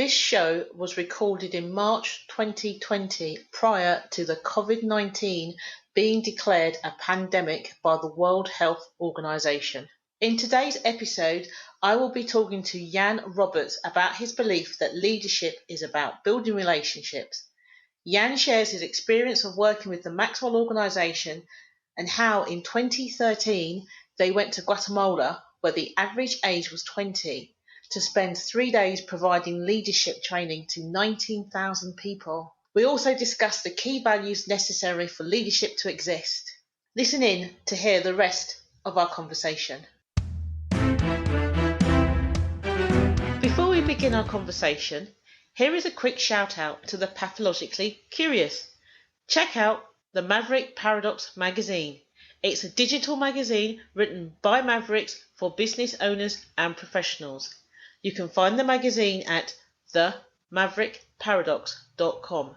This show was recorded in March 2020 prior to the COVID-19 being declared a pandemic by the World Health Organization. In today's episode, I will be talking to Jan Robberts about his belief that leadership is about building relationships. Jan shares his experience of working with the Maxwell organization and how in 2013 they went to Guatemala, where the average age was 20, to spend 3 days providing leadership training to 19,000 people. We also discussed the key values necessary for leadership to exist. Listen in to hear the rest of our conversation. Before we begin our conversation, here is a quick shout out to the pathologically curious. Check out the Maverick Paradox magazine. It's a digital magazine written by Mavericks for business owners and professionals. You can find the magazine at themaverickparadox.com.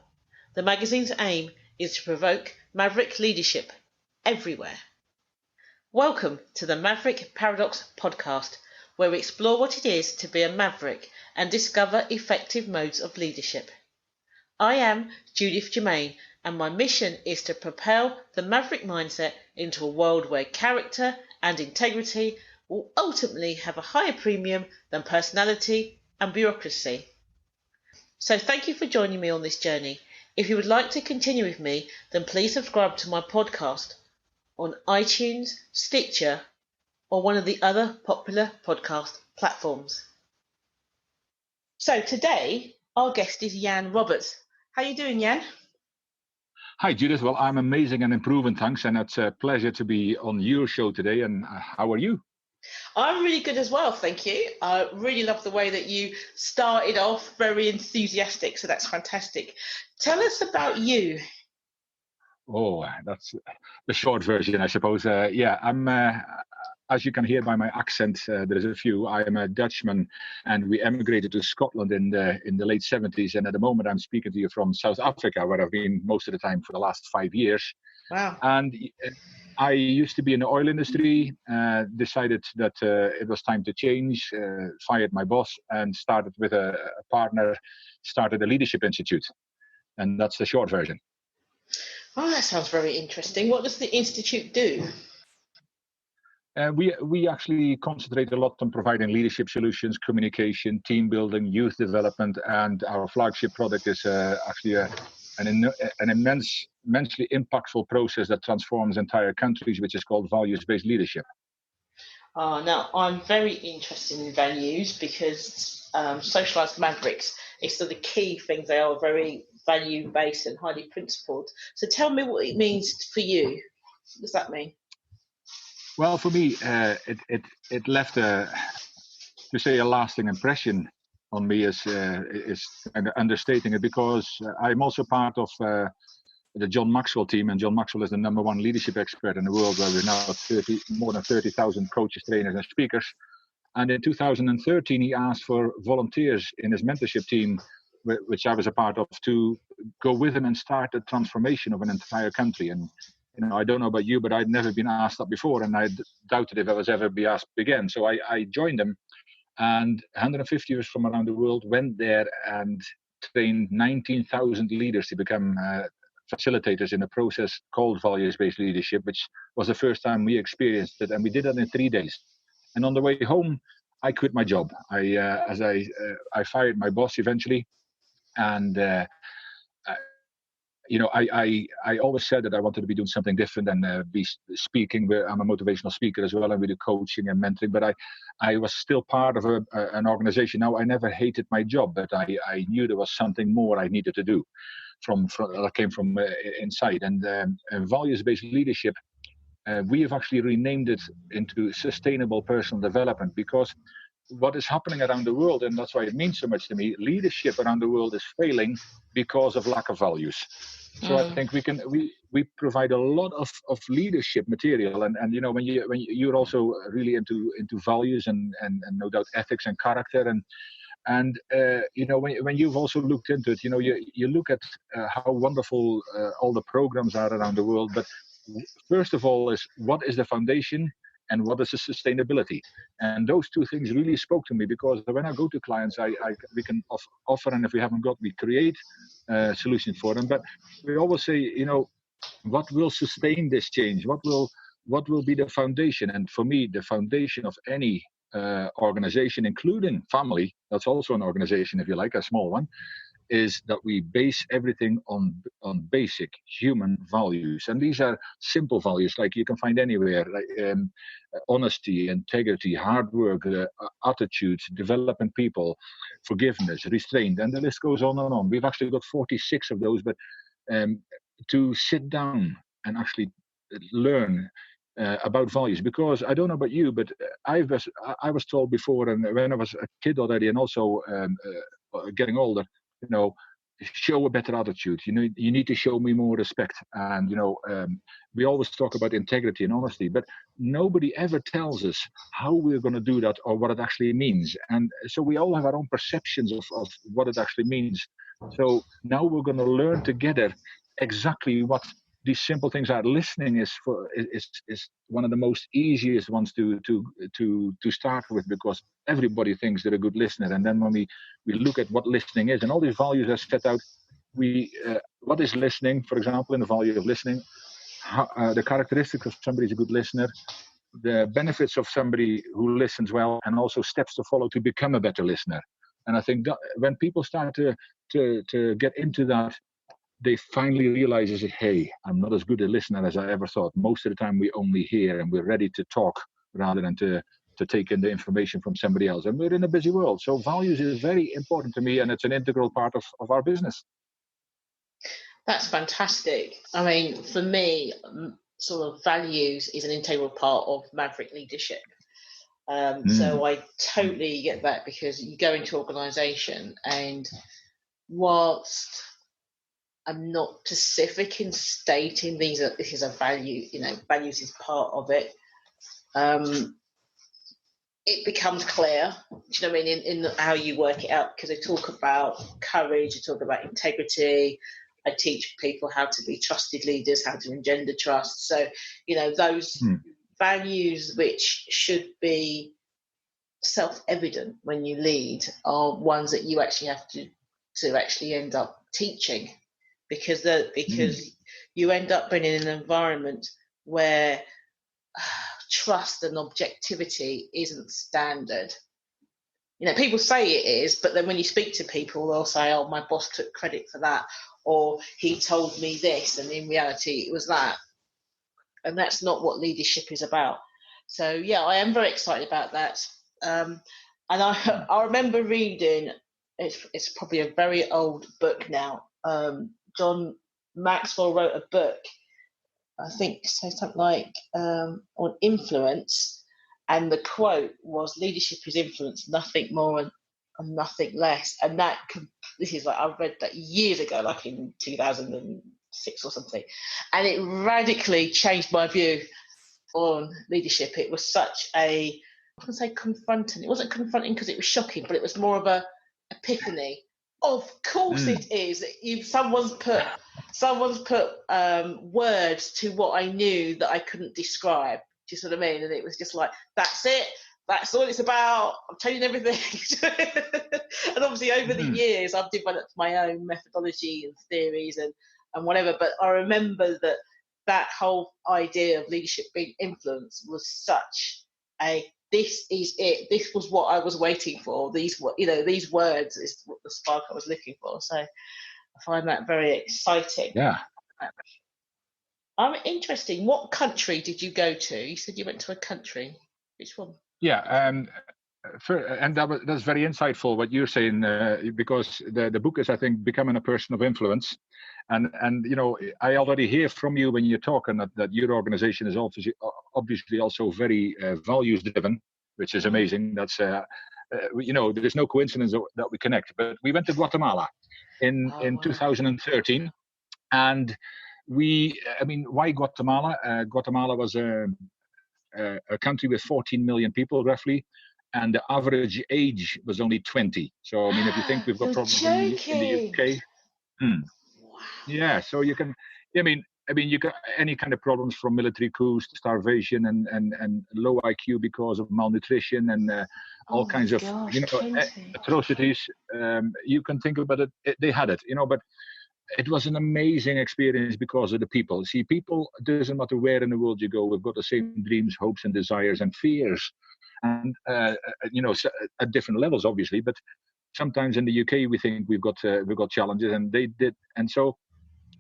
The magazine's aim is to provoke maverick leadership everywhere. Welcome to the Maverick Paradox podcast, where we explore what it is to be a maverick and discover effective modes of leadership. I am Judith Germain, and my mission is to propel the maverick mindset into a world where character and integrity will ultimately have a higher premium than personality and bureaucracy. So thank you for joining me on this journey. If you would like to continue with me, then please subscribe to my podcast on iTunes, Stitcher, or one of the other popular podcast platforms. So today, our guest is Jan Robberts. How are you doing, Jan? Hi, Judith. Well, I'm amazing and improving, thanks. And it's a pleasure to be on your show today. And how are you? I'm really good as well, thank you. I really love the way that you started off very enthusiastic, so that's fantastic. Tell us about you. Oh, that's the short version, I suppose. I'm, as you can hear by my accent, there's a few. I am a Dutchman, and we emigrated to Scotland in the late 70s. And at the moment, I'm speaking to you from South Africa, where I've been most of the time for the last 5 years. Wow. And I used to be in the oil industry, decided that it was time to change, fired my boss, and started with a partner, started a leadership institute. And that's the short version. Oh, that sounds very interesting. What does the institute do? We actually concentrate a lot on providing leadership solutions, communication, team building, youth development, and our flagship product is actually an immensely impactful process that transforms entire countries, which is called values-based leadership. Now, I'm very interested in values because socialized mavericks is the key things. They are very value-based and highly principled. So tell me what it means for you. What does that mean? Well, for me, it left to say a lasting impression on me is understating it, because I'm also part of the John Maxwell team, and John Maxwell is the #1 leadership expert in the world, where we're now more than 30,000 coaches, trainers, and speakers. And in 2013, he asked for volunteers in his mentorship team, which I was a part of, to go with him and start the transformation of an entire country. And I don't know about you, but I'd never been asked that before, and I doubted if I was ever be asked again. So I joined them, and 150 years from around the world went there and trained 19,000 leaders to become facilitators in a process called values-based leadership, which was the first time we experienced it, and we did that in 3 days. And on the way home, I quit my job. I fired my boss eventually, and I always said that I wanted to be doing something different and be speaking. I'm a motivational speaker as well, and we do coaching and mentoring. But I was still part of an organization. Now, I never hated my job, but I knew there was something more I needed to do that came from inside. And values-based leadership, we have actually renamed it into sustainable personal development, because what is happening around the world, and that's why it means so much to me, leadership around the world is failing because of lack of values. So I think we provide a lot of leadership material, and when you're also really into values and no doubt ethics and character, and when you've also looked into it, you look at how wonderful all the programs are around the world. But first of all is, what is the foundation? and what is the sustainability. And those two things really spoke to me, because when I go to clients, we can offer, and if we haven't got, we create solutions for them. But we always say, what will sustain this change? What will be the foundation? And for me, the foundation of any organization, including family, that's also an organization, if you like, a small one, is that we base everything on basic human values. And these are simple values like you can find anywhere, like honesty, integrity, hard work, attitudes, developing people, forgiveness, restraint, and the list goes on and on. We've actually got 46 of those, but to sit down and actually learn about values, because I don't know about you, but I was told before, and when I was a kid already, and also getting older, show a better attitude. You need to show me more respect. And we always talk about integrity and honesty, but nobody ever tells us how we're going to do that or what it actually means. And so we all have our own perceptions of what it actually means. So now we're going to learn together exactly what these simple things are. Listening is one of the most easiest ones to start with, because everybody thinks they're a good listener. And then when we look at what listening is, and all these values are set out, what is listening, for example, in the value of listening, the characteristics of somebody who's a good listener, the benefits of somebody who listens well, and also steps to follow to become a better listener. And I think that when people start to get into that, they finally realize, hey, I'm not as good a listener as I ever thought. Most of the time we only hear, and we're ready to talk rather than to take in the information from somebody else. And we're in a busy world. So values is very important to me, and it's an integral part of our business. That's fantastic. I mean, for me, sort of values is an integral part of Maverick leadership. So I totally get that, because you go into organisation, and whilst I'm not specific in stating this is a value, values is part of it, it becomes clear, do you know what I mean, in how you work it out, because I talk about courage, I talk about integrity, I teach people how to be trusted leaders, how to engender trust. So, those values which should be self-evident when you lead are ones that you actually have to actually end up teaching, because you end up being in an environment where trust and objectivity isn't standard. People say it is, but then when you speak to people, they'll say, oh, my boss took credit for that, or he told me this, and in reality it was that. And that's not what leadership is about. So yeah, I am very excited about that. And I remember reading, it's probably a very old book now, John Maxwell wrote a book, I think something like on influence, and the quote was, leadership is influence, nothing more and nothing less. And this is like, I read that years ago, like in 2006 or something, and it radically changed my view on leadership. It was such I wouldn't say confronting, it wasn't confronting because it was shocking, but it was more of a epiphany. Of course it is. Someone's put words to what I knew that I couldn't describe. Do you see what I mean? And it was just like, that's it. That's all it's about. I'm changing everything. And obviously over the years, I've developed my own methodology and theories and whatever. But I remember that whole idea of leadership being influence was such this is it. This was what I was waiting for. These words is what the spark I was looking for. So I find that very exciting. Yeah. Interesting. What country did you go to? You said you went to a country. Which one? Yeah, and that's very insightful what you're saying, because the book is, I think, Becoming a Person of Influence, and I already hear from you when you talk, and that your organization is obviously also very values driven, which is amazing. That's there's no coincidence that we connect. But we went to Guatemala in 2013, and why Guatemala? Guatemala was a country with 14 million people roughly, and the average age was only 20. So if you think we've got problems in the UK, yeah. So you can, I mean, you got any kind of problems from military coups to starvation and low IQ because of malnutrition and all kinds of atrocities. You can think about it. They had it, but it was an amazing experience because of the people. See, people, doesn't matter where in the world you go, we've got the same dreams, hopes, and desires and fears, and at different levels, obviously. But sometimes in the UK, we think we've got challenges, and they did. And so,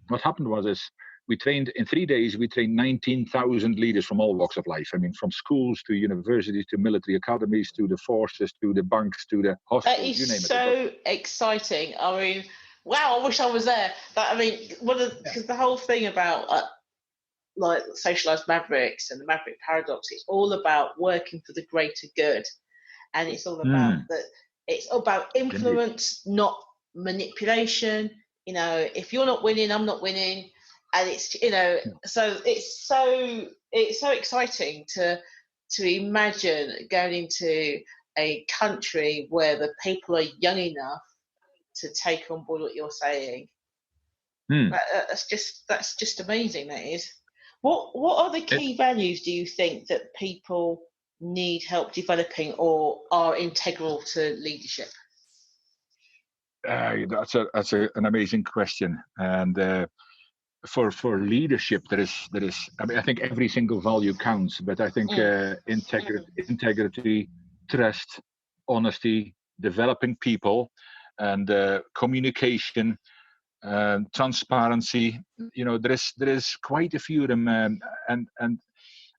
what happened was we trained in 3 days. We trained 19,000 leaders from all walks of life. I mean, from schools to universities to military academies to the forces to the banks to the hospitals. That is you name it. So exciting. I mean, wow! I wish I was there. Because the whole thing about like socialized mavericks and the Maverick Paradox, it's all about working for the greater good, and it's all about that. It's all about influence, not manipulation. If you're not winning, I'm not winning. And it's, so it's so exciting to imagine going into a country where the people are young enough to take on board what you're saying. That's just amazing. That is. What are the key values do you think that people need help developing or are integral to leadership? That's an amazing question, and for leadership, there is. I mean, I think every single value counts, but I think integrity, trust, honesty, developing people, and communication, transparency. There is quite a few of them, and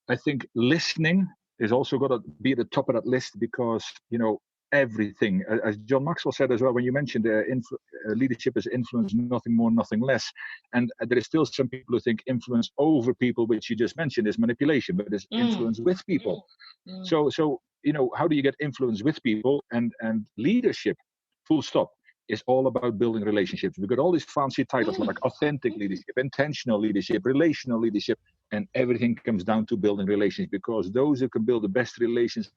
I think listening is also got to be at the top of that list because everything, as John Maxwell said as well, when you mentioned leadership is influence, nothing more, nothing less. And there is still some people who think influence over people, which you just mentioned, is manipulation, but it's influence with people. So how do you get influence with people? And leadership, full stop, is all about building relationships. We've got all these fancy titles like authentic leadership, intentional leadership, relational leadership, and everything comes down to building relations, because those who can build the best relations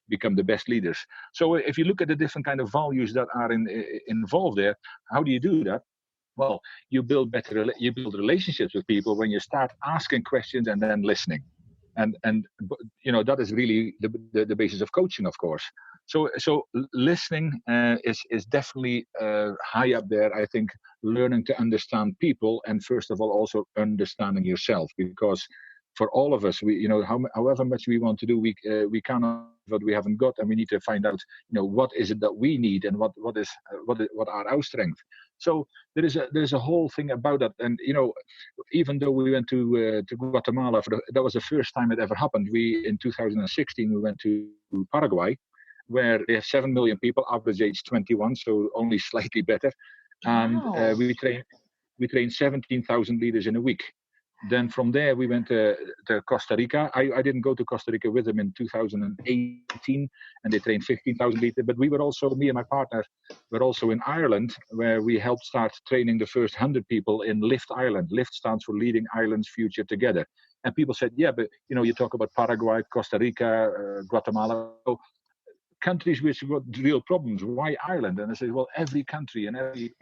become the best leaders. So if you look at the different kind of values that are involved there, how do you do that? Well, you build relationships with people when you start asking questions and then listening, and that is really the basis of coaching, of course. So listening is definitely high up there. I think learning to understand people, and first of all also understanding yourself, because for all of us, we however much we want to do, we cannot what we haven't got, and we need to find out what is it that we need, and what are our strengths. So there's a whole thing about that. And even though we went to Guatemala that was the first time it ever happened. In 2016 we went to Paraguay, where they have 7 million people, average age 21, so only slightly better, and we trained 17,000 leaders in a week. Then from there we went to Costa Rica. I didn't go to Costa Rica with them in 2018, and they trained 15,000 leaders. But we were also, me and my partner, were also in Ireland, where we helped start training the first 100 people in Lift Ireland. Lift stands for Leading Ireland's Future Together. And people said, yeah, but you talk about Paraguay, Costa Rica, Guatemala, countries which got real problems. Why Ireland? And I said, well, every country and every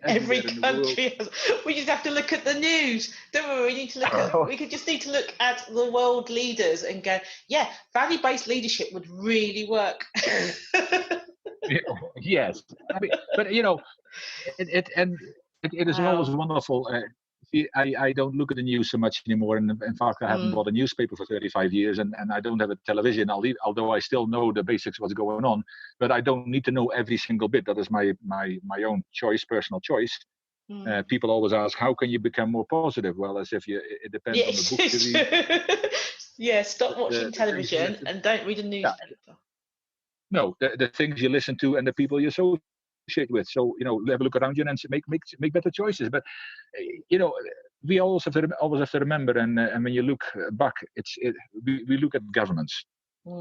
country. We just have to look at the news, don't we? We need to look we just need to look at the world leaders and go, yeah, value-based leadership would really work. Yes, I mean, but it is always wonderful. I don't look at the news so much anymore, and in fact I haven't bought a newspaper for 35 years, and I don't have a television, although I still know the basics of what's going on, but I don't need to know every single bit. That is my own choice, personal choice. People always ask, how can you become more positive? Well, as if it depends on the book you read. Yeah, stop watching television and don't read a newspaper. No, the things you listen to and the people you associate with. So have a look around you and make better choices. But we always have to remember, and when you look back, we look at governments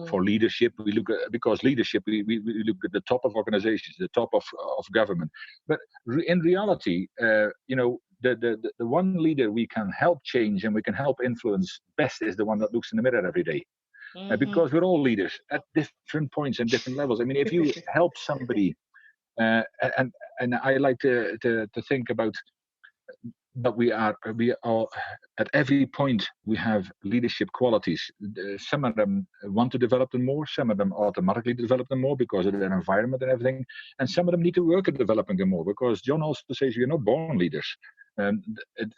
for leadership. We look at, because leadership, we look at the top of organizations, the top of government. But in reality, the one leader we can help change and we can help influence best is the one that looks in the mirror every day. Because we're all leaders at different points and different levels. I mean, if you help somebody, and I like to think about but we are at every point we have leadership qualities. Some of them want to develop them more, some of them automatically develop them more because of their environment and everything, and some of them need to work at developing them more, because John also says we're not born leaders,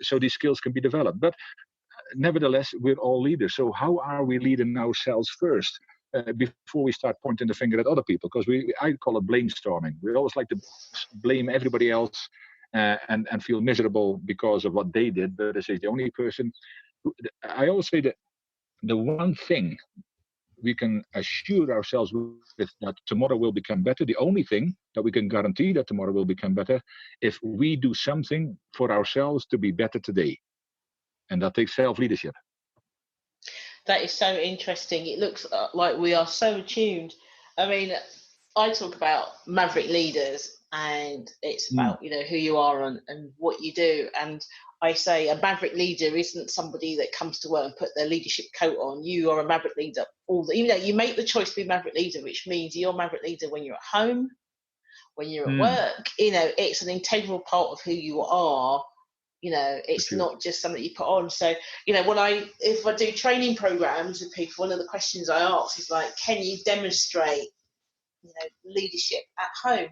so these skills can be developed. But nevertheless, we're all leaders. So how are we leading ourselves first before we start pointing the finger at other people? Because I call it blamestorming. We always like to blame everybody else and feel miserable because of what they did. But I say the only person I always say that the one thing we can assure ourselves with that tomorrow will become better, the only thing that we can guarantee that tomorrow will become better, if we do something for ourselves to be better today. And that takes self-leadership. That is so interesting. It looks like we are so attuned. I mean, I talk about maverick leaders, and it's about who you are and what you do. And I say a maverick leader isn't somebody that comes to work and put their leadership coat on. You are a maverick leader. You make the choice to be a maverick leader, which means you're a maverick leader when you're at home, when you're at work. It's an integral part of who you are. It's not just something you put on. So, if I do training programs with people, one of the questions I ask is like, can you demonstrate, leadership at home?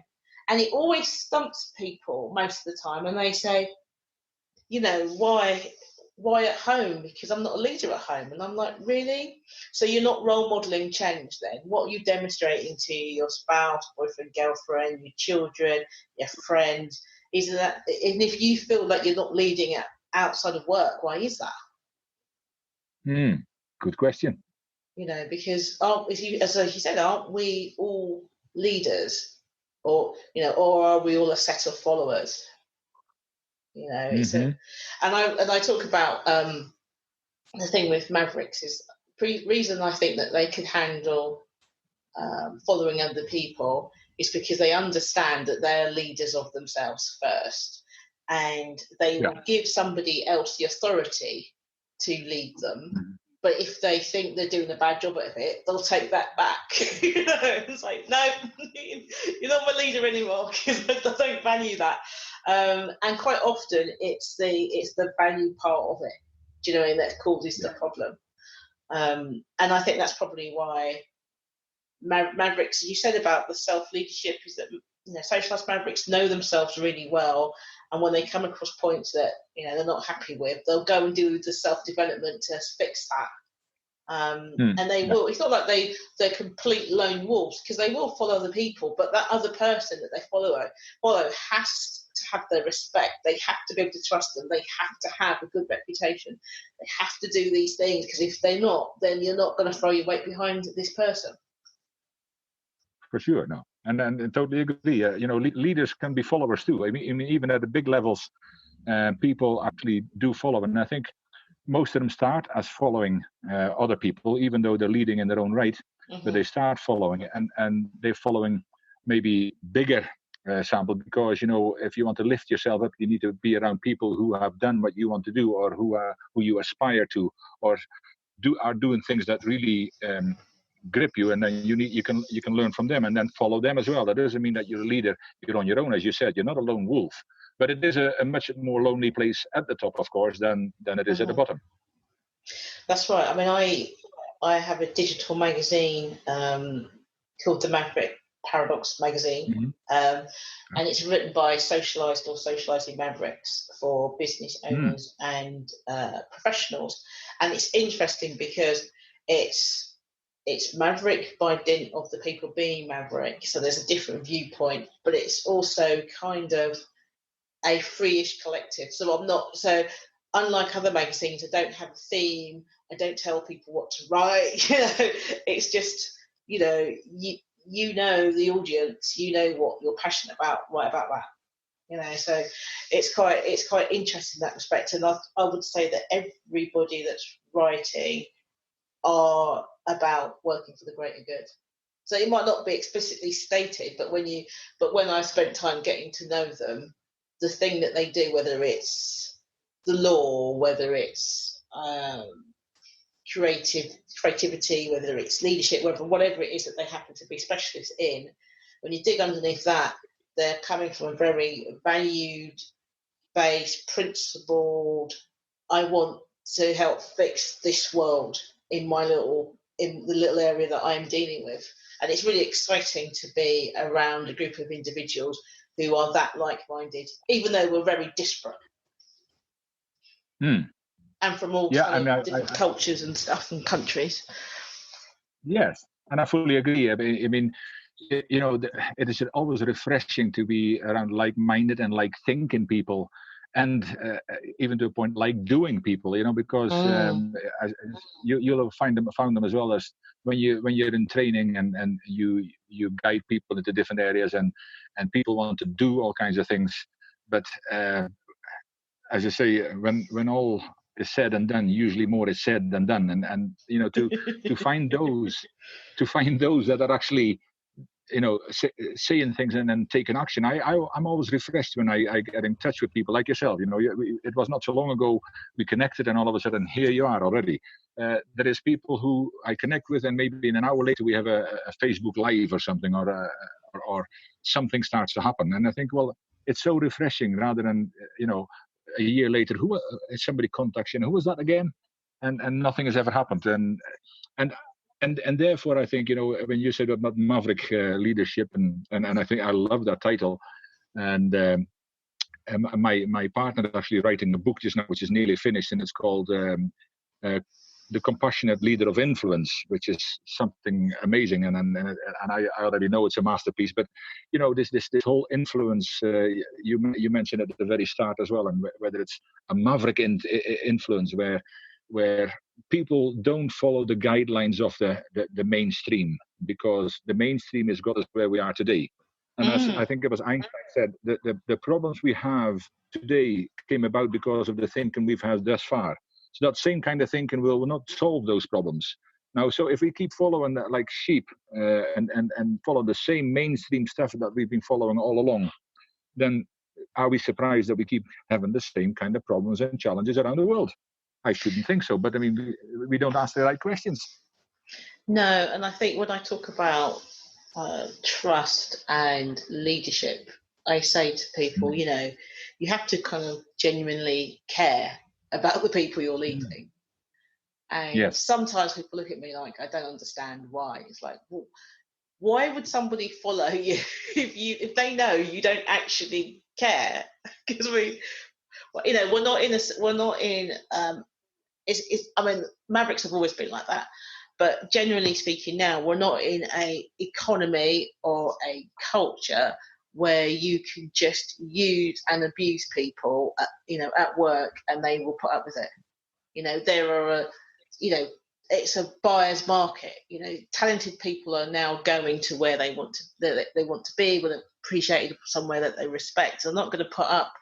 And it always stumps people most of the time. And they say, why at home? Because I'm not a leader at home. And I'm like, really? So you're not role modeling change then? What are you demonstrating to your spouse, boyfriend, girlfriend, your children, your friends? Is that, and if you feel like you're not leading outside of work, why is that? Good question. Because as you said, aren't we all leaders, or are we all a set of followers? It's and I talk about the thing with Mavericks is reason I think that they can handle following other people is because they understand that they're leaders of themselves first, and they will give somebody else the authority to lead them. But if they think they're doing a bad job of it, they'll take that back. It's like, no, you're not my leader anymore because I don't value that. And quite often it's the value part of it, do you know what I mean, that causes the problem. And I think that's probably why Mavericks, you said about the self-leadership, is that socialized Mavericks know themselves really well, and when they come across points that they're not happy with, they'll go and do the self-development to fix that. And they will. It's not like they're complete lone wolves, because they will follow other people, but that other person that they follow has to have their respect. They have to be able to trust them. They have to have a good reputation. They have to do these things, because if they're not, then you're not going to throw your weight behind this person. For sure, no, and I totally agree. Leaders can be followers too. I mean, even at the big levels, people actually do follow, and I think most of them start as following other people, even though they're leading in their own right. But they start following, and they're following maybe bigger sample, because if you want to lift yourself up, you need to be around people who have done what you want to do, or who you aspire to, or are doing things that really grip you, and then you can learn from them and then follow them as well. That doesn't mean that you're a leader, you're on your own. As you said, you're not a lone wolf, but it is a much more lonely place at the top, of course, than it is at the bottom. That's right. I mean, I have a digital magazine called the Maverick Paradox magazine, and it's written by socialized or socializing mavericks for business owners and professionals. And it's interesting because it's maverick by dint of the people being maverick, so there's a different viewpoint, but it's also kind of a free-ish collective. So unlike other magazines, I don't have a theme, I don't tell people what to write. It's just you know the audience, what you're passionate about, write about that. So it's quite interesting in that respect. And I would say that everybody that's writing are about working for the greater good. So it might not be explicitly stated, but when I spent time getting to know them, the thing that they do, whether it's the law, whether it's creativity, whether it's leadership, whatever it is that they happen to be specialists in, when you dig underneath that, they're coming from a very valued based, principled. I want to help fix this world in the little area that I'm dealing with. And it's really exciting to be around a group of individuals who are that like-minded, even though we're very disparate. And from all different cultures and stuff and countries. Yes, and I fully agree. I mean, you know, it is always refreshing to be around like-minded and like-thinking people, and even to a point like-doing people. You know, because you'll have found them as well as when you're in training and you guide people into different areas and people want to do all kinds of things, but as you say, when all is said and done, usually more is said than done, and you know, to find those that are actually, you know, saying things and then taking action. I'm always refreshed when I get in touch with people like yourself. You know, it was not so long ago we connected, and all of a sudden here you are already. There is people who I connect with, and maybe in an hour later we have a Facebook Live or something, or something starts to happen, and I think, well, it's so refreshing rather than, you know, a year later, somebody contacts you, who was that again? And nothing has ever happened. And therefore, I think, you know, when you said about Maverick leadership, and I think I love that title. And my partner is actually writing a book just now, which is nearly finished, and it's called The Compassionate Leader of Influence, which is something amazing, and I already know it's a masterpiece. But you know, this whole influence, you mentioned at the very start as well, and whether it's a maverick influence where people don't follow the guidelines of the mainstream, because the mainstream has got us where we are today. And as I think it was Einstein said, the problems we have today came about because of the thinking we've had thus far. So that same kind of thinking will not solve those problems. Now, so if we keep following that like sheep and follow the same mainstream stuff that we've been following all along, then are we surprised that we keep having the same kind of problems and challenges around the world? I shouldn't think so, but I mean, we don't ask the right questions. No, and I think when I talk about trust and leadership, I say to people, you know, you have to kind of genuinely care about the people you're leading. And sometimes people look at me like, I don't understand why. It's like, well, why would somebody follow you if they know you don't actually care? Because you know, we're not in I mean, Mavericks have always been like that, but generally speaking now, we're not in a economy or a culture where you can just use and abuse people, you know, at work, and they will put up with it. You know, there are, you know, it's a buyer's market. You know, talented people are now going to where they want to be, with appreciated somewhere that they respect. They're not going to put up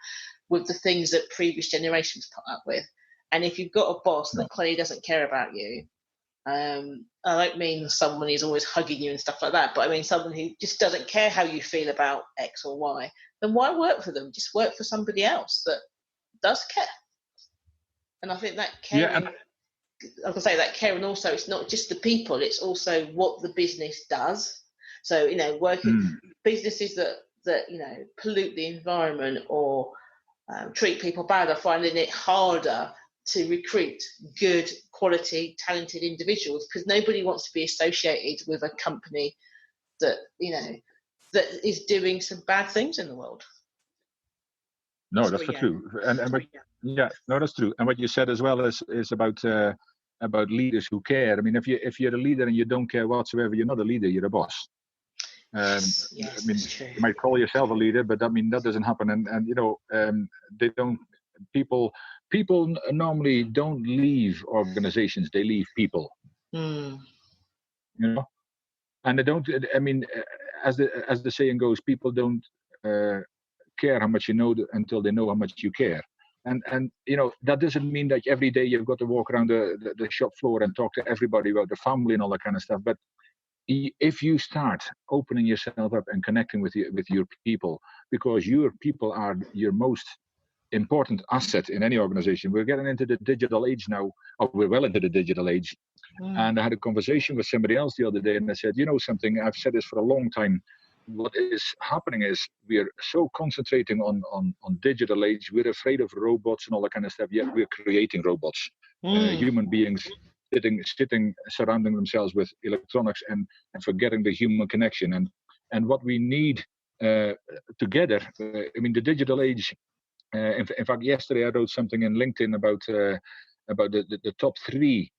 with the things that previous generations put up with. And if you've got a boss that clearly doesn't care about you, I don't mean someone who's always hugging you and stuff like that, but I mean someone who just doesn't care how you feel about X or Y, then why work for them? Just work for somebody else that does care. And I think that caring, I can say that caring also, it's not just the people, it's also what the business does. So, you know, working businesses that, you know, pollute the environment or treat people bad are finding it harder to recruit good, quality, talented individuals, because nobody wants to be associated with a company that, you know, that is doing some bad things in the world. No, that's for true. No, that's true. And what you said as well is about leaders who care. I mean, if you're a leader and you don't care whatsoever, you're not a leader, you're a boss. Yes, I mean, you might call yourself a leader, but I mean that doesn't happen. And you know, they don't. People normally don't leave organizations; they leave people. You know, and they don't. I mean, as the saying goes, people don't care how much you know until they know how much you care. And you know, that doesn't mean that every day you've got to walk around the shop floor and talk to everybody about the family and all that kind of stuff. But if you start opening yourself up and connecting with your people, because your people are your most important asset in any organization. We're getting into the digital age now, or we're well into the digital age. And I had a conversation with somebody else the other day, and I said, you know something, I've said this for a long time, what is happening is we are so concentrating on digital age. We're afraid of robots and all that kind of stuff. Yet we're creating robots, human beings sitting, surrounding themselves with electronics and forgetting the human connection. And what we need together. I mean, the digital age. In fact, yesterday I wrote something in LinkedIn about the top 3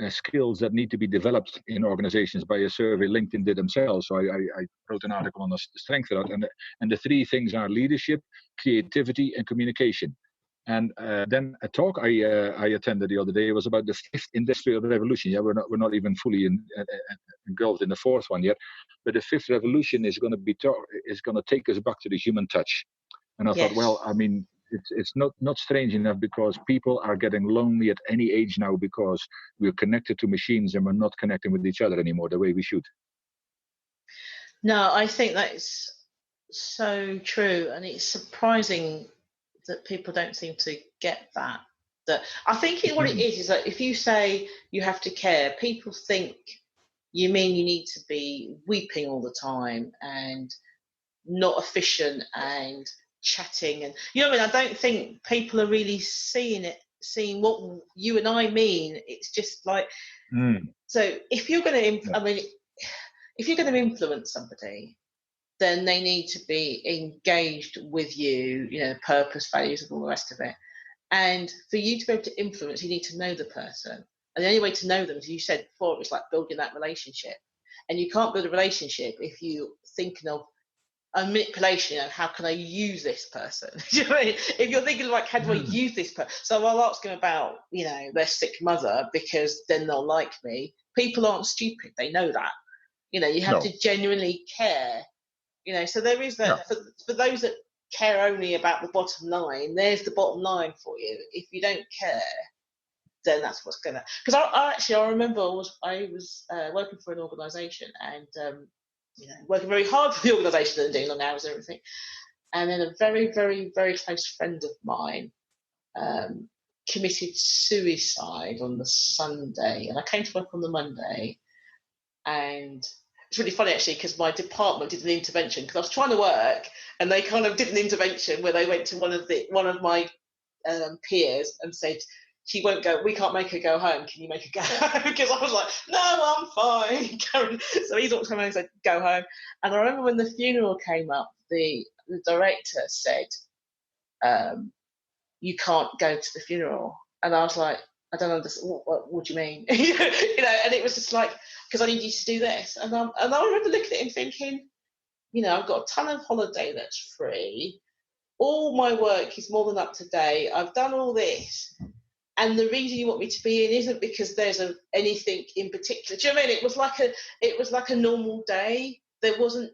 skills that need to be developed in organizations by a survey LinkedIn did themselves. So I wrote an article on the strength of that, and the 3 things are leadership, creativity, and communication. And then a talk I attended the other day was about the 5th industrial revolution. Yeah, we're not even fully engulfed in the 4th one yet, but the 5th revolution is going to take us back to the human touch. And I thought, well, I mean, it's not strange enough, because people are getting lonely at any age now because we're connected to machines and we're not connecting with each other anymore the way we should. No, I think that's so true, and it's surprising that people don't seem to get that. That I think what it is that if you say you have to care, people think you mean you need to be weeping all the time and not efficient and chatting, and you know what I mean. I don't think people are really seeing what you and I mean. It's just like so if you're going to, I mean, if you're going to influence somebody, then they need to be engaged with you, you know, purpose, values, and all the rest of it. And for you to be able to influence, you need to know the person. And the only way to know them, as you said before, is like building that relationship. And you can't build a relationship if you're thinking of a manipulation of how can I use this person. You know what I mean? If you're thinking like, how do I use this person? So I'll ask them about, you know, their sick mother because then they'll like me. People aren't stupid. They know that. You know, you have to genuinely care. You know, so there is that for those that care only about the bottom line, there's the bottom line for you. If you don't care, then that's what's going to. Because I remember I was working for an organisation and, you know, working very hard for the organisation and doing long hours and everything. And then a very, very, very close friend of mine committed suicide on the Sunday. And I came to work on the Monday. And it's really funny actually because my department did an intervention because I was trying to work and they kind of did an intervention where they went to one of my peers and said, she won't go, we can't make her go home, can you make her go home? Because I was like, no, I'm fine. So he walked home and said, go home. And I remember when the funeral came up, the director said, you can't go to the funeral. And I was like, I don't understand, what do you mean? You know, and it was just like, because I need you to do this. And I remember looking at him thinking, you know, I've got a ton of holiday that's free. All my work is more than up to date. I've done all this. And the reason you want me to be in isn't because there's anything in particular. Do you know what I mean? It was like a normal day. There wasn't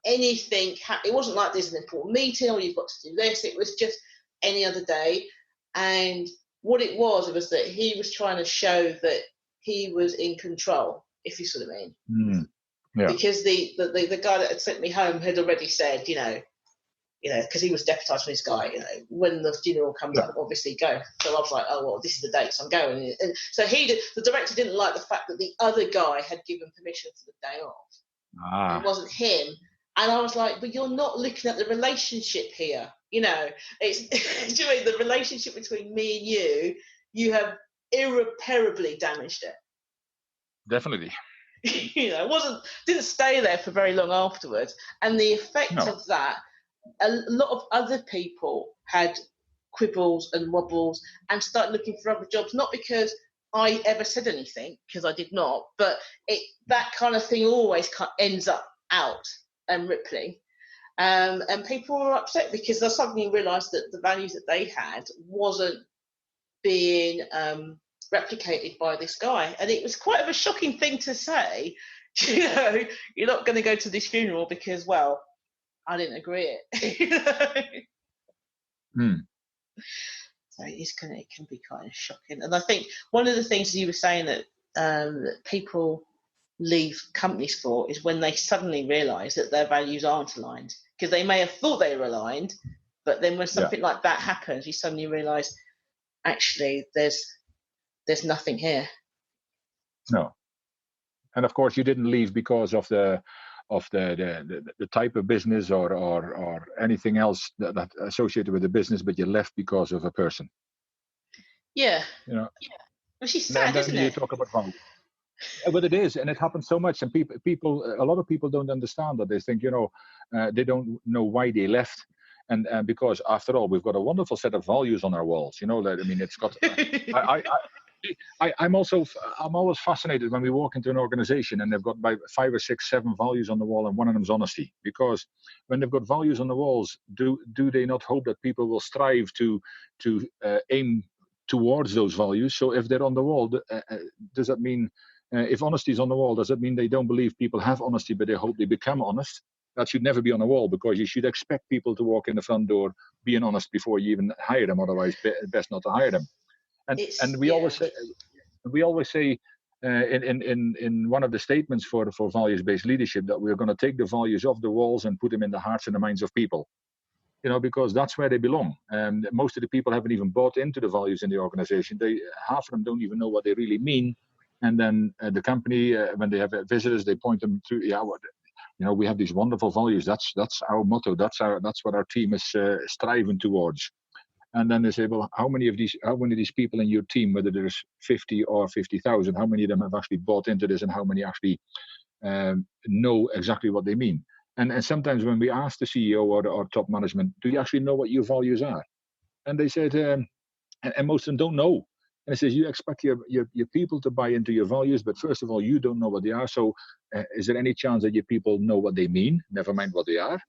anything. It wasn't like there's an important meeting or you've got to do this. It was just any other day. And what it was that he was trying to show that he was in control, if you sort of mean. Because the guy that had sent me home had already said, you know, because he was deputised for this guy, you know, when the funeral comes up, obviously go. So I was like, oh, well, this is the date, so I'm going. And so the director didn't like the fact that the other guy had given permission for the day off. It wasn't him. And I was like, but you're not looking at the relationship here. You know, it's do you mean the relationship between me and you have irreparably damaged it. Definitely. You know, didn't stay there for very long afterwards. And the effect of that, a lot of other people had quibbles and wobbles and started looking for other jobs, not because I ever said anything, because I did not, but that kind of thing always ends up out and rippling. And people were upset because they suddenly realised that the values that they had wasn't being replicated by this guy. And it was quite of a shocking thing to say, you know, you're not going to go to this funeral because, well, I didn't agree it. You know? So it can be kind of shocking. And I think one of the things you were saying that people leave companies for is when they suddenly realise that their values aren't aligned. Because they may have thought they were aligned, but then when something like that happens, you suddenly realise, actually, there's nothing here. No. And of course, you didn't leave because of the the type of business or anything else that associated with the business, but you left because of a person. Yeah. You know. Which is And sad, then isn't you it? talk about value. But it is, and it happens so much, and a lot of people don't understand that. They think, they don't know why they left, and because after all, we've got a wonderful set of values on our walls. It's got. I'm always fascinated when we walk into an organization and they've got 5 or 6, 7 values on the wall, and one of them is honesty. Because when they've got values on the walls, do they not hope that people will strive to aim towards those values? So if they're on the wall, does that mean? If honesty is on the wall, does it mean they don't believe people have honesty, but they hope they become honest? That should never be on the wall, because you should expect people to walk in the front door being honest before you even hire them. Otherwise, best not to hire them. And we always say in one of the statements for values-based leadership that we're going to take the values off the walls and put them in the hearts and the minds of people. Because that's where they belong. Most of the people haven't even bought into the values in the organization. Half of them don't even know what they really mean. And then the company, when they have visitors, they point them to, we have these wonderful values. That's our motto. That's what our team is striving towards. And then they say, well, how many of these people in your team, whether there's 50 or 50,000, how many of them have actually bought into this, and how many actually know exactly what they mean? And sometimes when we ask the CEO or top management, do you actually know what your values are? And they said, and most of them don't know. And it says, you expect your people to buy into your values, but first of all, you don't know what they are. So is there any chance that your people know what they mean, never mind what they are?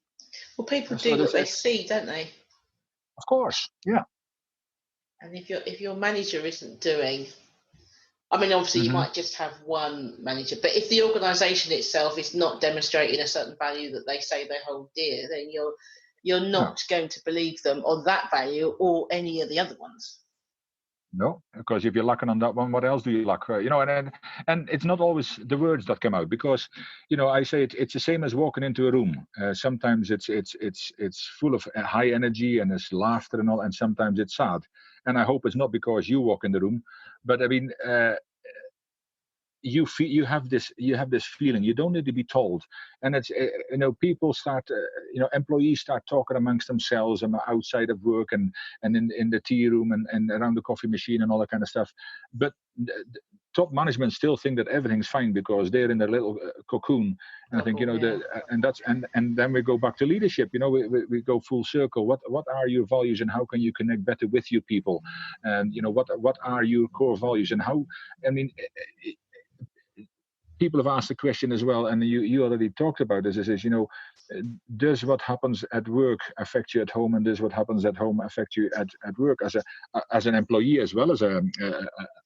Well, people do what they see, don't they? Of course, yeah. And if your manager isn't doing, obviously you might just have one manager, but if the organisation itself is not demonstrating a certain value that they say they hold dear, then you're not going to believe them on that value or any of the other ones. No, because if you're lacking on that one, what else do you lack? And it's not always the words that come out, because I say it's the same as walking into a room. Sometimes it's full of high energy and there's laughter and all, and sometimes it's sad. And I hope it's not because you walk in the room, but you have this feeling. You don't need to be told, and it's people start employees start talking amongst themselves and outside of work and in the tea room and around the coffee machine and all that kind of stuff. But top management still think that everything's fine because they're in their little cocoon. And I think and then we go back to leadership. We go full circle. What are your values, and how can you connect better with your people? And what are your core values, and how? People have asked the question as well, and you already talked about this. Does what happens at work affect you at home, and does what happens at home affect you at work as an employee as well as a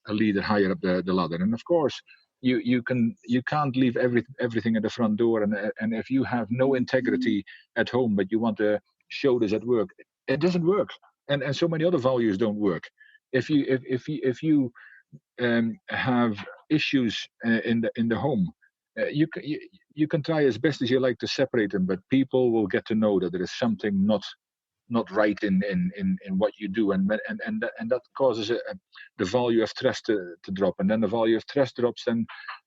leader higher up the ladder? And of course, you can't leave everything at the front door, and if you have no integrity at home, but you want to show this at work, it doesn't work. And so many other values don't work. If you have issues in the home, you can try as best as you like to separate them, but people will get to know that there is something not right in what you do, and that causes the value of trust to drop, and then the value of trust drops,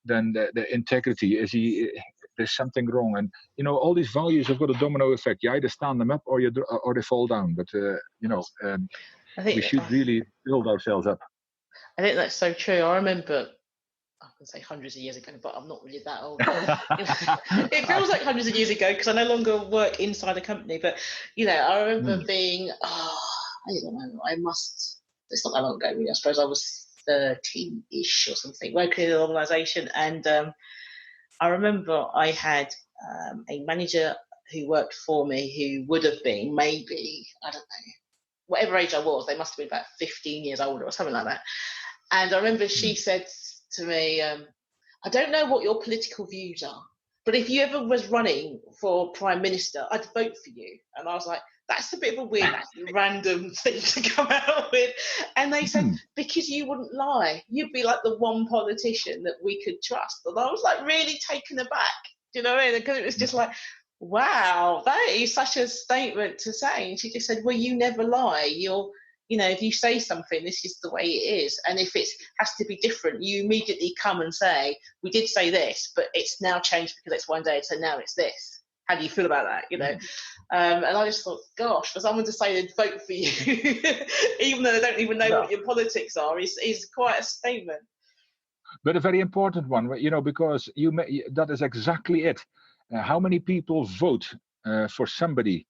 then the integrity there's something wrong, and all these values have got a domino effect. You either stand them up or they fall down. But I think we should really build ourselves up. I think that's so true. I remember, I can say hundreds of years ago, but I'm not really that old. It feels like hundreds of years ago because I no longer work inside a company. But I remember being, I don't know, it's not that long ago, really. I suppose I was 13-ish or something, working in an organisation, and I remember I had a manager who worked for me who would have been maybe, I don't know, whatever age I was, they must have been about 15 years older or something like that. And I remember she said to me, I don't know what your political views are, but if you ever was running for Prime Minister, I'd vote for you. And I was like, that's a bit of a weird, random thing to come out with. And they said, because you wouldn't lie. You'd be like the one politician that we could trust. And I was like really taken aback. Do you know what I mean? Because it was just like, wow, that is such a statement to say. And she just said, well, you never lie. if you say something, this is the way it is. And if it has to be different, you immediately come and say, we did say this, but it's now changed because it's one day, so now it's this. How do you feel about that? And I just thought, gosh, for someone to say they'd vote for you, even though they don't even know what your politics are, is quite a statement. But a very important one, because that is exactly it. How many people vote for somebody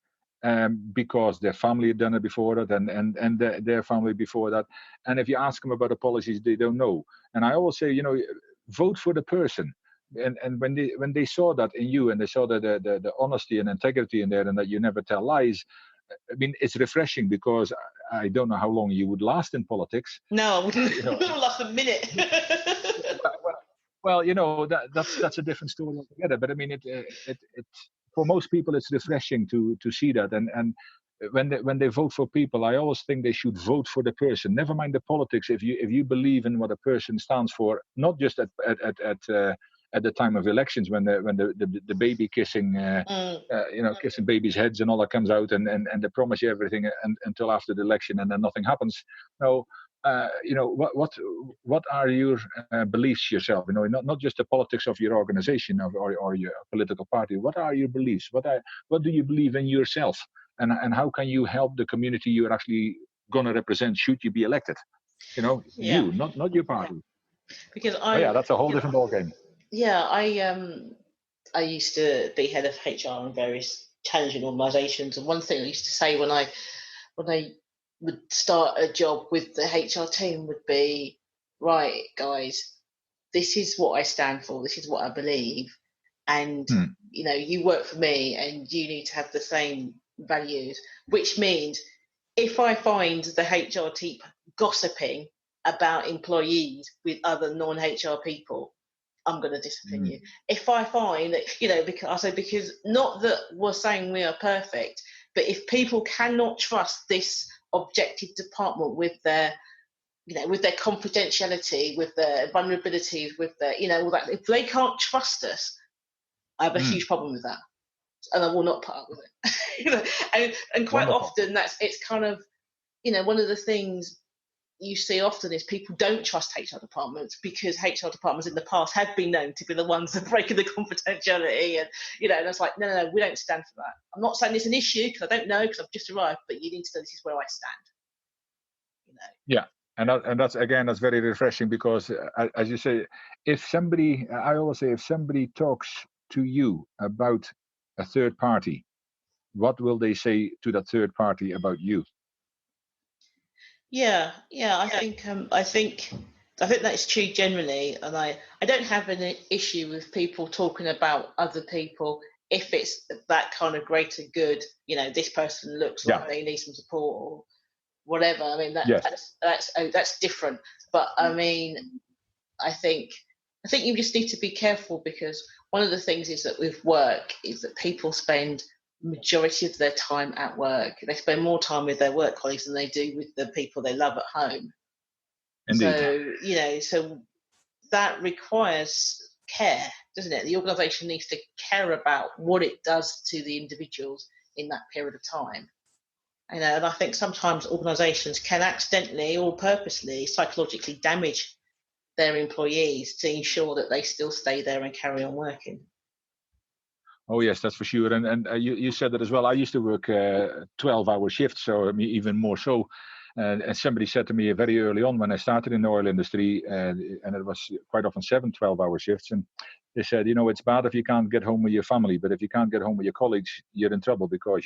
because their family had done it before that, and their family before that, and if you ask them about the policies, they don't know. And I always say, vote for the person. And when they saw that in you, and they saw that the honesty and integrity in there, and that you never tell lies, I mean, it's refreshing, because I don't know how long you would last in politics. No, I wouldn't last a minute. Well, that's a different story altogether. But I mean, it for most people, it's refreshing to see that. And when they vote for people, I always think they should vote for the person. Never mind the politics. If you believe in what a person stands for, not just at the time of elections, when the baby kissing, kissing babies' heads and all that comes out, and they promise you everything until after the election, and then nothing happens. No. What are your beliefs yourself? Not just the politics of your organization or your political party. What are your beliefs? What do you believe in yourself? And how can you help the community you're actually going to represent? Should you be elected? You, not your party. Because that's a whole different ballgame. Yeah, I used to be head of HR in various challenging organisations, and one thing I used to say when I would start a job with the HR team would be, right, guys, this is what I stand for, this is what I believe, and you work for me, and you need to have the same values, which means if I find the HR team gossiping about employees with other non-HR people, I'm going to discipline you. If I find that, because not that we're saying we are perfect, but if people cannot trust this objective department with their confidentiality, with their vulnerabilities, with their, all that, if they can't trust us, I have a huge problem with that, and I will not put up with it. and quite often it's kind of, one of the things you see often is people don't trust HR departments, because HR departments in the past have been known to be the ones that break the confidentiality, and and it's like, no, we don't stand for that. I'm not saying it's an issue, because I don't know, because I've just arrived, but you need to know this is where I stand. Yeah, and that's very refreshing, because as you say, I always say, if somebody talks to you about a third party, what will they say to that third party about you? Yeah. I think that's true generally, and I don't have an issue with people talking about other people if it's that kind of greater good. This person looks like they need some support or whatever. I mean, that's different. But I mean, I think you just need to be careful, because one of the things is that with work is that people spend majority of their time at work. They spend more time with their work colleagues than they do with the people they love at home. Indeed. So that requires care, doesn't it? The organisation needs to care about what it does to the individuals in that period of time. And I think sometimes organisations can accidentally or purposely psychologically damage their employees to ensure that they still stay there and carry on working. Oh yes, that's for sure. And you said that as well. I used to work 12-hour shifts, so I mean, even more so. And somebody said to me very early on when I started in the oil industry, and it was quite often 7 12-hour shifts, and they said, it's bad if you can't get home with your family, but if you can't get home with your colleagues, you're in trouble, because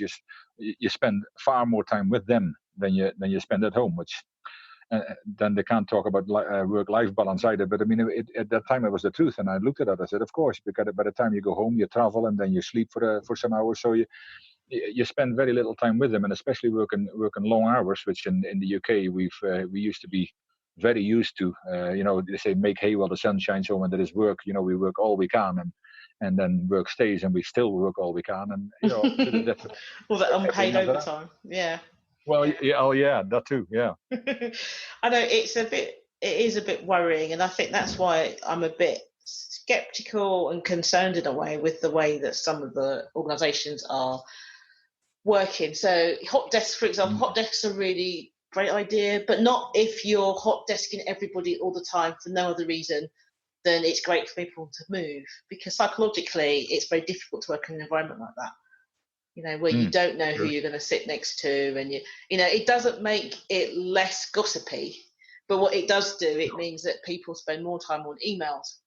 you spend far more time with them than you spend at home, which then they can't talk about work-life balance either. But I mean, at that time, it was the truth. And I looked at it, I said, of course, because by the time you go home, you travel, and then you sleep for some hours. So you spend very little time with them, and especially working long hours, which in the UK, we used to be very used to. They say make hay while the sun shines. So when there is work, we work all we can, and then work stays, and we still work all we can. And well, that unpaid overtime, yeah. Well, yeah, that too, yeah. I know it is a bit worrying, and I think that's why I'm a bit skeptical and concerned in a way with the way that some of the organisations are working. So hot desks, for example, hot desks are really great idea, but not if you're hot desking everybody all the time for no other reason than it's great for people to move, because psychologically it's very difficult to work in an environment like that, you know, where you don't know who you're going to sit next to, and you know, it doesn't make it less gossipy, but what it does do, it means that people spend more time on emails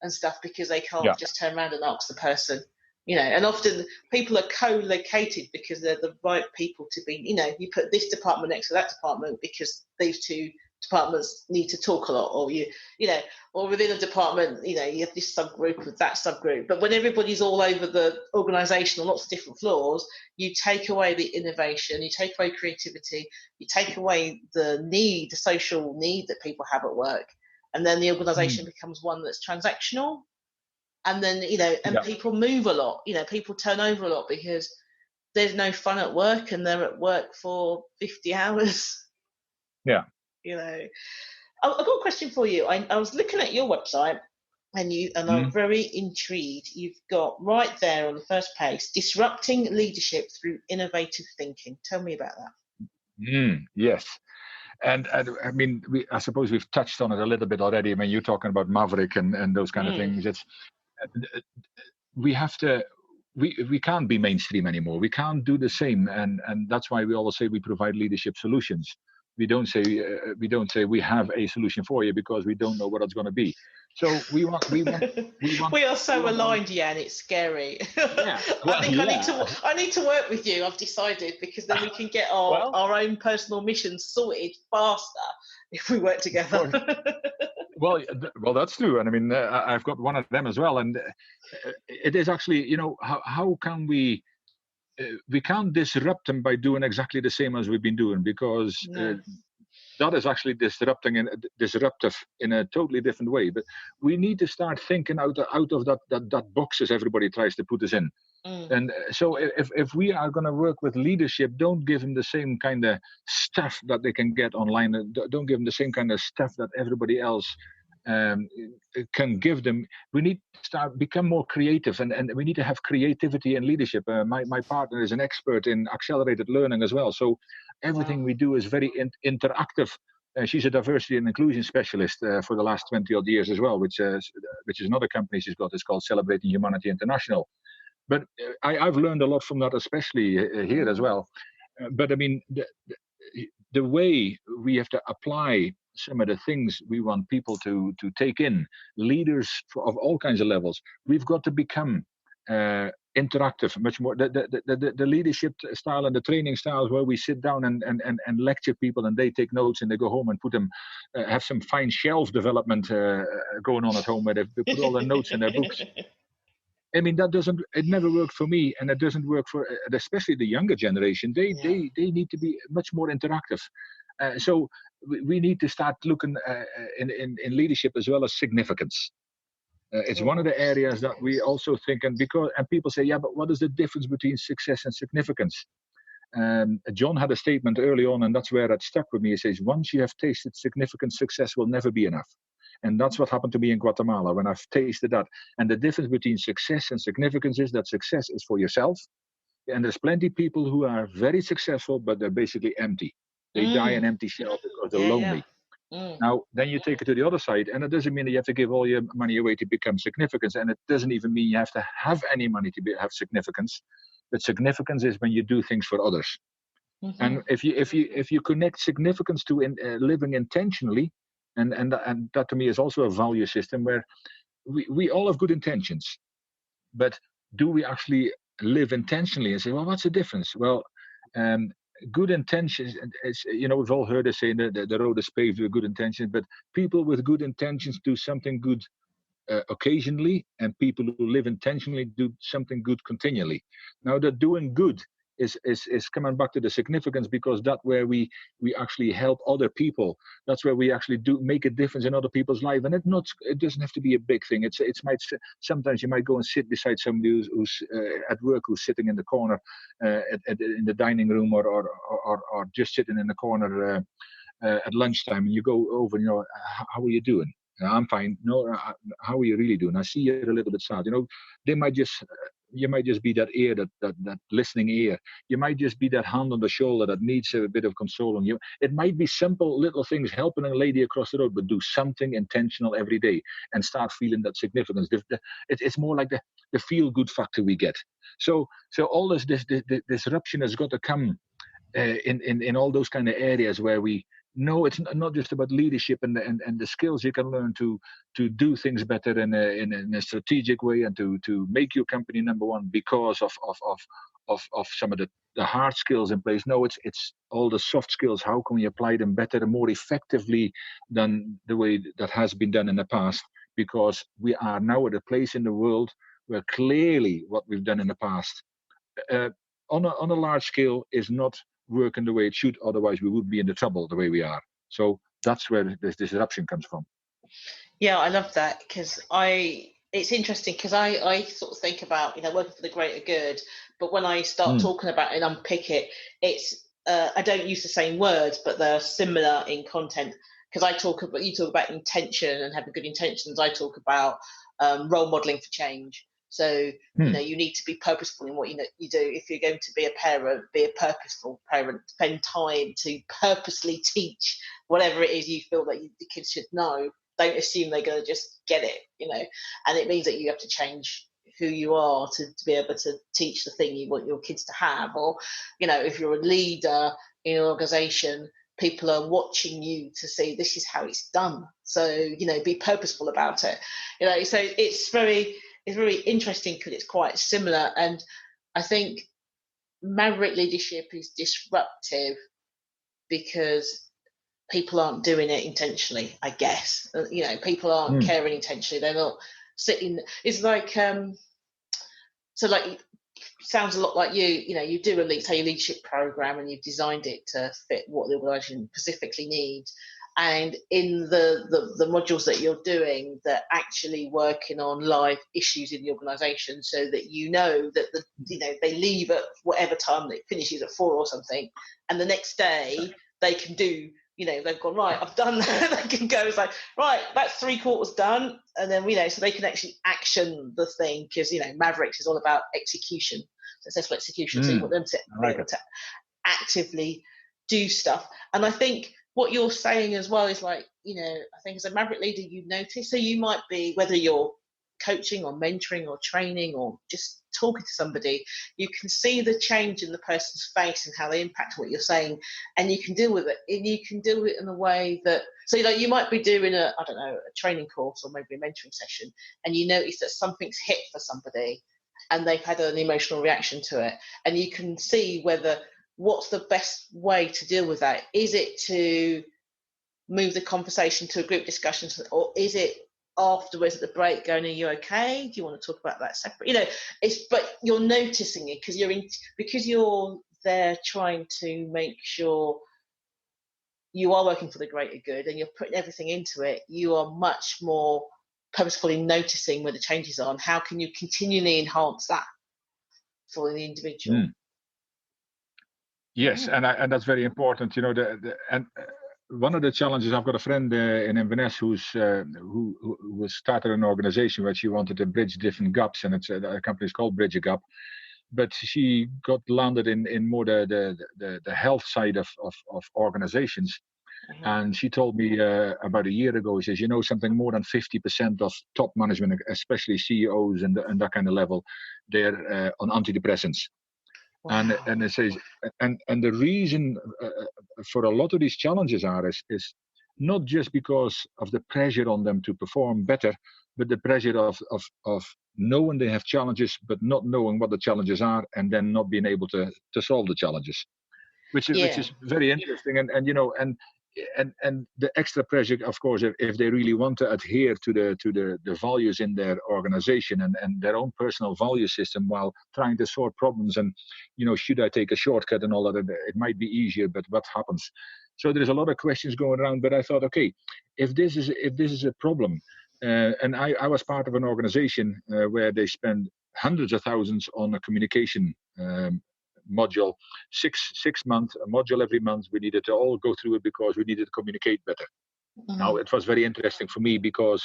and stuff because they can't just turn around and ask the person, you know. And often people are co-located because they're the right people to be, you know, you put this department next to that department because these two departments need to talk a lot, or you know, or within a department, you know, you have this subgroup with that subgroup. But when everybody's all over the organisation on lots of different floors, you take away the innovation, you take away creativity, you take away the social need that people have at work, and then the organisation becomes one that's transactional. And then, you know, and people move a lot, you know, people turn over a lot because there's no fun at work and they're at work for 50 hours. Yeah. You know, I've got a question for you. I was looking at your website and I'm very intrigued. You've got right there on the first page, disrupting leadership through innovative thinking. Tell me about that. Yes. And I mean, I suppose we've touched on it a little bit already. I mean, you're talking about Maverick and those kind of things. It's we have to. We can't be mainstream anymore. We can't do the same, and that's why we always say we provide leadership solutions. We don't say we have a solution for you, because we don't know what it's going to be. So we want. We are so aligned, Jan. It's scary. Yeah. I think I need to work with you. I've decided, because then we can get our own personal missions sorted faster if we work together. Well, that's true, and I mean, I've got one of them as well, and it is actually, you know, how can we can't disrupt them by doing exactly the same as we've been doing, because that is actually disruptive in a totally different way. But we need to start thinking out of that boxes everybody tries to put us in. And so if we are going to work with leadership, don't give them the same kind of stuff that they can get online. Don't give them the same kind of stuff that everybody else can give them. We need to become more creative, and we need to have creativity in leadership. My partner is an expert in accelerated learning as well. So everything we do is very interactive. She's a diversity and inclusion specialist for the last 20 odd years as well, which is another company she's got. It's called Celebrating Humanity International. But I've learned a lot from that, especially here as well. But I mean, the way we have to apply some of the things we want people to take in, leaders of all kinds of levels, we've got to become interactive, much more. The leadership style and the training styles where we sit down and lecture people and they take notes and they go home and put them, have some fine shelf development going on at home where they put all their notes in their books. I mean, it never worked for me, and it doesn't work for, especially the younger generation. They need to be much more interactive. So we need to start looking in leadership as well as significance. It's one of the areas that we also think, and people say, yeah, but what is the difference between success and significance? John had a statement early on, and that's where it stuck with me. He says, once you have tasted significance, success will never be enough. And that's what happened to me in Guatemala when I've tasted that. And the difference between success and significance is that success is for yourself. And there's plenty of people who are very successful, but they're basically empty. They die an empty shell because they're lonely. Now, then you take it to the other side, and it doesn't mean that you have to give all your money away to become significant. And it doesn't even mean you have to have any money to have significance. But significance is when you do things for others. And if you connect significance to living intentionally, and that to me is also a value system where we all have good intentions, but do we actually live intentionally and say, well, what's the difference? Well, good intentions is, you know, we've all heard us say that the road is paved with good intentions, but people with good intentions do something good occasionally, and people who live intentionally do something good continually. Now, the doing good is coming back to the significance, because that's where we actually help other people. That's where we actually do make a difference in other people's life. And it doesn't have to be a big thing. Sometimes you might go and sit beside somebody who's at work, who's sitting in the corner in the dining room, or just sitting in the corner at lunchtime, and you go over and, you know, how are you doing? I'm fine. No, how are you really doing? I see you're a little bit sad. You know, they might just You might just be that ear, that listening ear. You might just be that hand on the shoulder that needs a bit of consoling. It might be simple little things, helping a lady across the road, but do something intentional every day and start feeling that significance. It's more like the feel-good factor we get. So all this disruption has got to come in all those kind of areas where we know it's not just about leadership and the skills you can learn to do things better in a strategic way and to make your company number one because of some of the hard skills in place. No, it's all the soft skills. How can we apply them better and more effectively than the way that has been done in the past? Because we are now at a place in the world where clearly what we've done in the past on a large scale is not working the way it should. Otherwise, we would be in the trouble the way we are. So that's where this disruption comes from. Yeah, I love that because it's interesting because I sort of think about, working for the greater good, but when I start talking about it and unpick it, it's I don't use the same words, but they're similar in content. Because you talk about intention and having good intentions. I talk about role modeling for change. So you need to be purposeful in what you do. If you're going to be a parent, be a purposeful parent. Spend time to purposely teach whatever it is you feel that the kids should know. Don't assume they're going to just get it, And it means that you have to change who you are to be able to teach the thing you want your kids to have. Or, if you're a leader in an organisation, people are watching you to see this is how it's done. So, be purposeful about it. So it's very interesting because it's quite similar. And I think Maverick leadership is disruptive because people aren't doing it intentionally, I guess. People aren't caring intentionally. They're not sitting. It's like, sounds a lot like you do a leadership program and you've designed it to fit what the organisation specifically needs. And in the modules that you're doing, they're actually working on live issues in the organisation, so that that they leave at whatever time it finishes at 4 or something, and the next day they can do. They've gone, right, I've done that. They can go, it's like, right, that's 3/4 done. And then, so they can actually action the thing because, Mavericks is all about execution, successful execution. So you want them to be able to actively do stuff. And I think what you're saying as well is like, I think as a Maverick leader, you notice, so you might be, whether you're coaching or mentoring or training or just talking to somebody, you can see the change in the person's face and how they impact what you're saying, and you can deal with it. And you can do it in a way that, so you might be doing a training course or maybe a mentoring session, and you notice that something's hit for somebody and they've had an emotional reaction to it, and you can see what's the best way to deal with that. Is it to move the conversation to a group discussion, or is it afterwards at the break going, are you okay? Do you want to talk about that separate? But you're noticing it because you're there trying to make sure you are working for the greater good and you're putting everything into it. You are much more purposefully noticing where the changes are and how can you continually enhance that for the individual. Yes, and that's very important. One of the challenges, I've got a friend in Inverness who started an organization where she wanted to bridge different gaps, and it's a company is called Bridge a Gap. But she got landed in more the health side of organizations. And she told me about a year ago, she says, something more than 50% of top management, especially CEOs and that kind of level, they're on antidepressants. Wow. And it says, and the reason for a lot of these challenges is not just because of the pressure on them to perform better, but the pressure of knowing they have challenges, but not knowing what the challenges are, and then not being able to solve the challenges, which is very interesting. And the extra pressure, of course, if they really want to adhere to the values in their organization and their own personal value system while trying to sort problems and, should I take a shortcut and all that, it might be easier, but what happens? So there's a lot of questions going around, but I thought, okay, if this is a problem, and I was part of an organization where they spend hundreds of thousands on a communication module, 6 months, a module every month. We needed to all go through it because we needed to communicate better. Now, it was very interesting for me because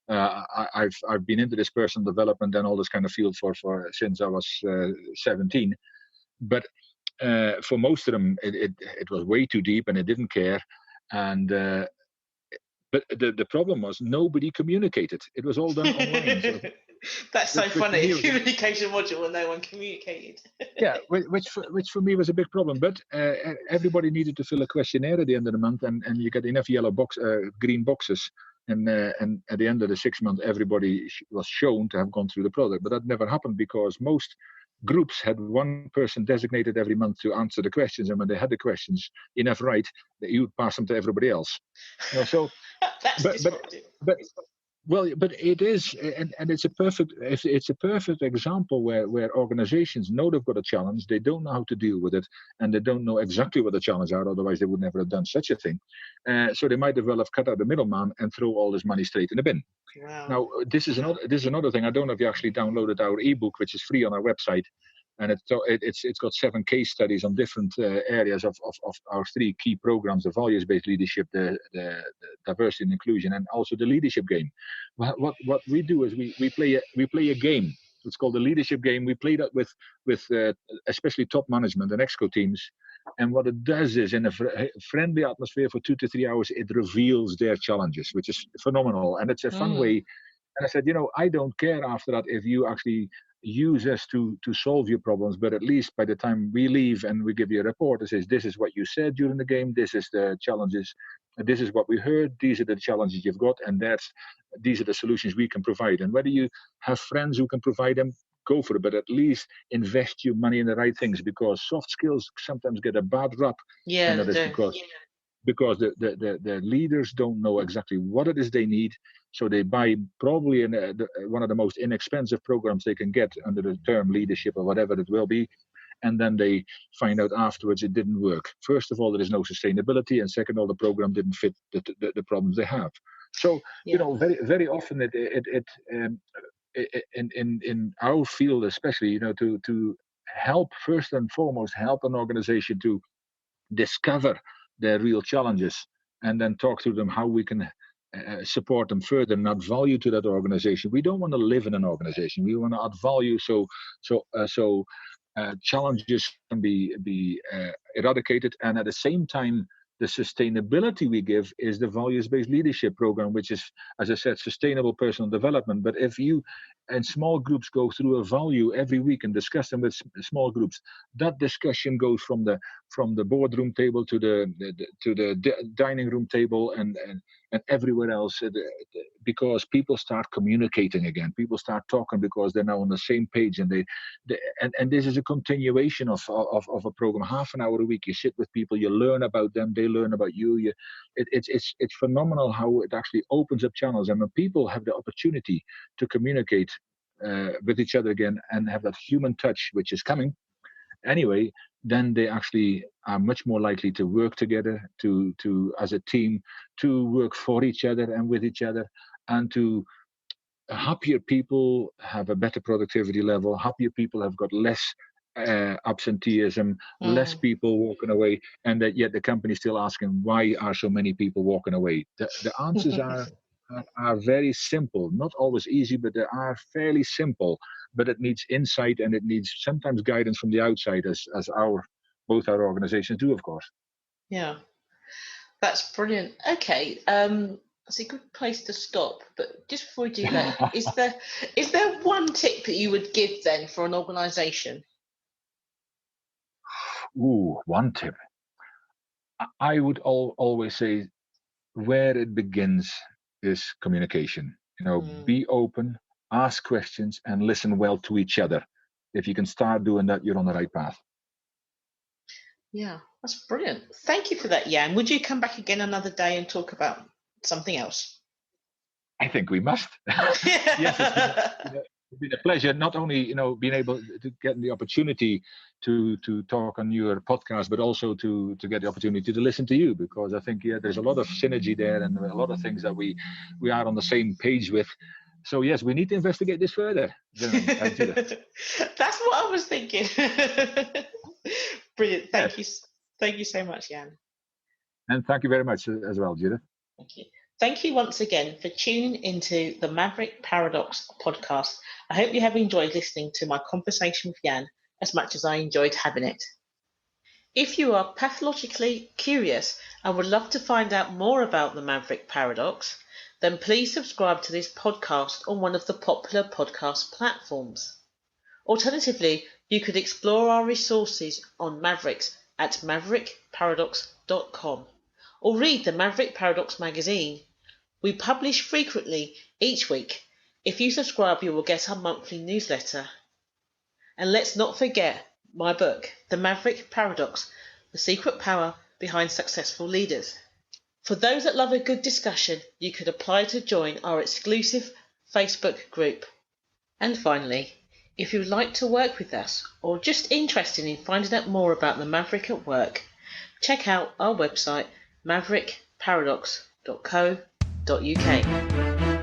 I've been into this personal development and all this kind of field for since I was 17. But for most of them, it was way too deep, and it didn't care. And but the problem was nobody communicated. It was all done online. So that's so funny. Communication module and no one communicated. Yeah, which for me was a big problem. But everybody needed to fill a questionnaire at the end of the month, and you get enough green boxes. And at the end of the 6 months, everybody was shown to have gone through the product. But that never happened because most groups had one person designated every month to answer the questions. And when they had the questions enough right, you would pass them to everybody else. So, that's but it is, and it's a perfect example where organizations know they've got a challenge, they don't know how to deal with it, and they don't know exactly what the challenges are. Otherwise, they would never have done such a thing. So they might as well have cut out the middleman and throw all this money straight in the bin. Wow. Now, this is another thing. I don't know if you actually downloaded our ebook, which is free on our website. And it's got 7 case studies on different areas of our 3 key programs: the values-based leadership, the diversity and inclusion, and also the leadership game. What we do is we play a game. It's called the leadership game. We play that with especially top management and exco teams. And what it does is, in a friendly atmosphere for 2 to 3 hours, it reveals their challenges, which is phenomenal. And it's a fun way. And I said, I don't care after that if you actually use us to solve your problems, but at least by the time we leave and we give you a report that says, this is what you said during the game, this is the challenges, this is what we heard, these are the challenges you've got, and these are the solutions we can provide. And whether you have friends who can provide them, go for it, but at least invest your money in the right things, because soft skills sometimes get a bad rap. Yeah, and that is because the leaders don't know exactly what it is they need. So they buy probably one of the most inexpensive programs they can get under the term leadership or whatever it will be. And then they find out afterwards it didn't work. First of all, there is no sustainability. And second of all, the program didn't fit the problems they have. So, very, very often in our field, especially, to help, first and foremost, help an organization to discover their real challenges, and then talk to them how we can support them further and add value to that organization. We don't want to live in an organization. We want to add value so challenges can be eradicated, and at the same time, the sustainability we give is the values-based leadership program, which is, as I said, sustainable personal development. But if you and small groups go through a value every week and discuss them with small groups, that discussion goes from the boardroom table to the dining room table and everywhere else, because people start communicating again. People start talking because they're now on the same page, and and this is a continuation of a program. Half an hour a week, you sit with people, you learn about them, they learn about you. It's phenomenal how it actually opens up channels, and when people have the opportunity to communicate with each other again and have that human touch, which is coming anyway, then they actually are much more likely to work together, to as a team, to work for each other and with each other, and to happier people have a better productivity level. Happier people have got less absenteeism, less people walking away, and that yet the company is still asking, why are so many people walking away? The answers are very simple, not always easy, but they are fairly simple. But it needs insight, and it needs sometimes guidance from the outside, as both our organizations do, of course. Yeah, that's brilliant. Okay, that's a good place to stop. But just before we do that, is there one tip that you would give then for an organization? Ooh, one tip. I would always say, where it begins is communication. Be open, ask questions, and listen well to each other. If you can start doing that, you're on the right path. Yeah, that's brilliant. Thank you for that, Jan. Would you come back again another day and talk about something else? I think we must. Yes, it's been a pleasure. Not only being able to get the opportunity to talk on your podcast, but also to get the opportunity to listen to you, because I think there's a lot of synergy there, and a lot of things that we are on the same page with. So yes, we need to investigate this further. That's what I was thinking. Brilliant. Thank you so much, Jan. And thank you very much as well, Judith. Thank you. Thank you once again for tuning into the Maverick Paradox podcast. I hope you have enjoyed listening to my conversation with Jan as much as I enjoyed having it. If you are pathologically curious and would love to find out more about the Maverick Paradox, then please subscribe to this podcast on one of the popular podcast platforms. Alternatively, you could explore our resources on Mavericks at maverickparadox.com or read the Maverick Paradox magazine. We publish frequently each week. If you subscribe, you will get our monthly newsletter. And let's not forget my book, The Maverick Paradox, The Secret Power Behind Successful Leaders. For those that love a good discussion, you could apply to join our exclusive Facebook group. And finally, if you would like to work with us or just interested in finding out more about the Maverick at work, check out our website maverickparadox.co.uk.